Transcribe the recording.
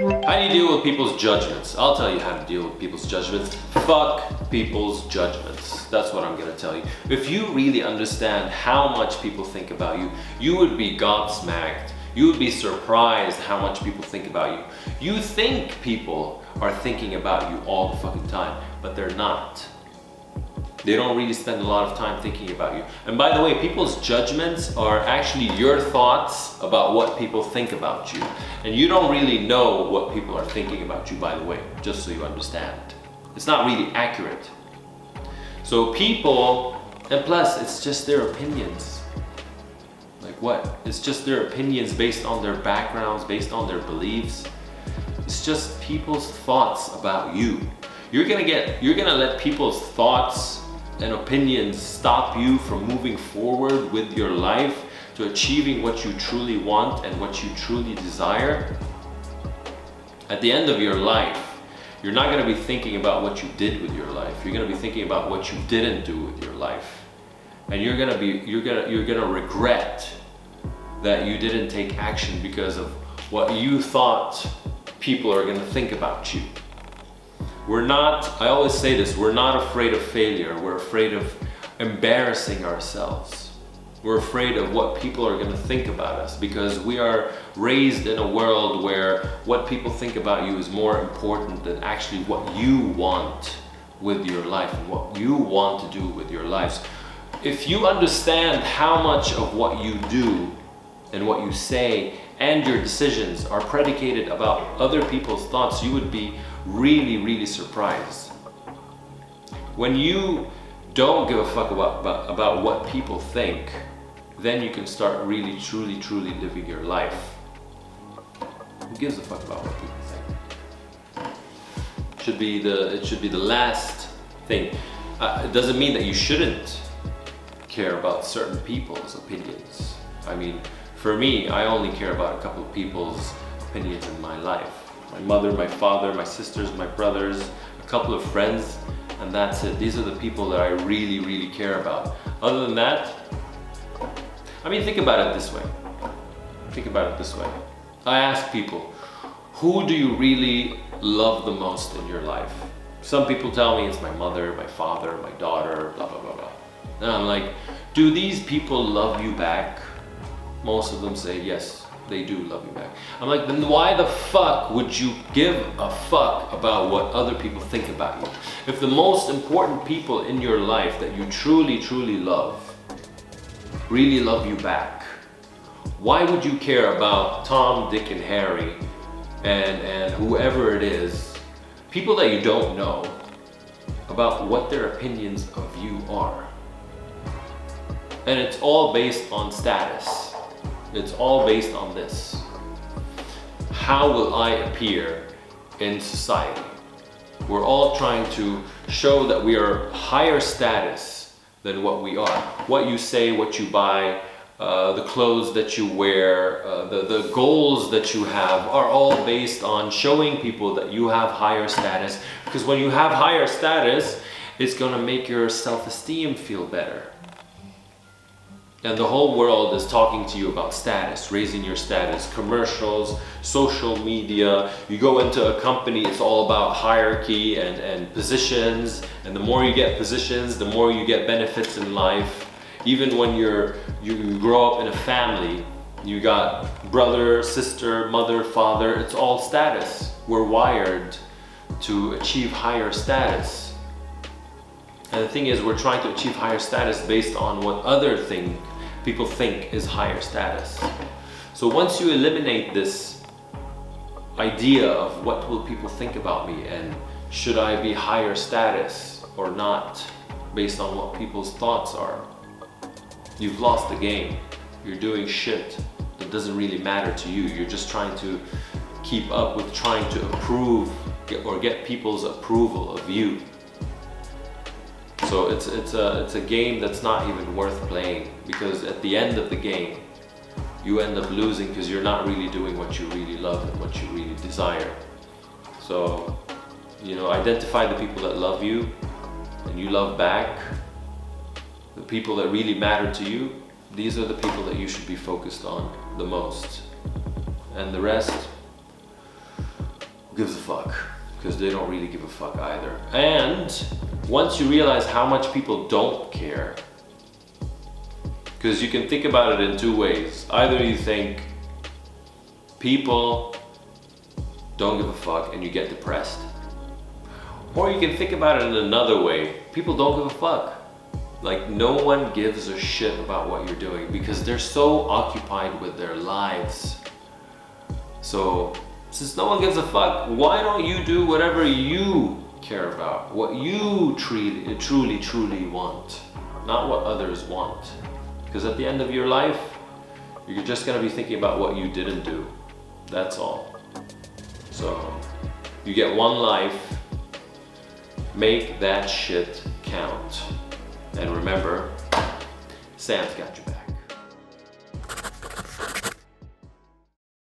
How do you deal with people's judgments? I'll tell you how to deal with people's judgments. Fuck people's judgments. That's what I'm gonna tell you. If you really understand how much people think about you, you would be gobsmacked. You would be surprised how much people think about you. You think people are thinking about you all the fucking time, but they're not. They don't really spend a lot of time thinking about you. And by the way, people's judgments are actually your thoughts about what people think about you. And you don't really know what people are thinking about you, by the way, just so you understand. It's not really accurate. So people, and plus it's just their opinions. Like what? It's just their opinions based on their backgrounds, based on their beliefs. It's just people's thoughts about you. You're gonna let people's thoughts and opinions stop you from moving forward with your life to achieving what you truly want and what you truly desire. At the end of your life, you're not gonna be thinking about what you did with your life. You're gonna be thinking about what you didn't do with your life. And you're gonna regret that you didn't take action because of what you thought people are gonna think about you. We're not, I always say this, we're not afraid of failure. We're afraid of embarrassing ourselves. We're afraid of what people are gonna think about us because we are raised in a world where what people think about you is more important than actually what you want with your life and what you want to do with your lives. If you understand how much of what you do and what you say and your decisions are predicated about other people's thoughts, you would be really, really surprised. When you don't give a fuck about what people think, then you can start really, truly, truly living your life. Who gives a fuck about what people think? It should be the last thing. It doesn't mean that you shouldn't care about certain people's opinions. I mean, for me, I only care about a couple of people's opinions in my life. My mother, my father, my sisters, my brothers, a couple of friends, and that's it. These are the people that I really, really care about. Other than that, I mean, think about it this way. Think about it this way. I ask people, who do you really love the most in your life? Some people tell me it's my mother, my father, my daughter, blah, blah, blah, blah. And I'm like, do these people love you back? Most of them say yes, they do love you back. I'm like, then why the fuck would you give a fuck about what other people think about you? If the most important people in your life that you truly, truly love, really love you back, why would you care about Tom, Dick, and Harry and whoever it is, people that you don't know, about what their opinions of you are? And it's all based on status. It's all based on this. How will I appear in society? We're all trying to show that we are higher status than what we are. What you say, what you buy, the clothes that you wear, the goals that you have are all based on showing people that you have higher status. Because when you have higher status, it's gonna make your self-esteem feel better. And the whole world is talking to you about status, raising your status, commercials, social media. You go into a company, it's all about hierarchy and positions. And the more you get positions, the more you get benefits in life. Even when you grow up in a family, you got brother, sister, mother, father, it's all status. We're wired to achieve higher status. And the thing is, we're trying to achieve higher status based on what people think is higher status. So once you eliminate this idea of what will people think about me and should I be higher status or not based on what people's thoughts are, you've lost the game. You're doing shit that doesn't really matter to you. You're just trying to keep up with trying to approve or get people's approval of you. So it's a game that's not even worth playing, because at the end of the game, you end up losing because you're not really doing what you really love and what you really desire. So, identify the people that love you and you love back. The people that really matter to you, these are the people that you should be focused on the most. And the rest, who gives a fuck? Because they don't really give a fuck either. And once you realize how much people don't care, because you can think about it in two ways. Either you think people don't give a fuck and you get depressed, or you can think about it in another way. People don't give a fuck. Like, no one gives a shit about what you're doing because they're so occupied with their lives. So since no one gives a fuck, why don't you do whatever you care about, what you truly want, not what others want? Because at the end of your life, you're just gonna be thinking about what you didn't do. That's all. So you get one life, make that shit count. And remember, Sam's got your back.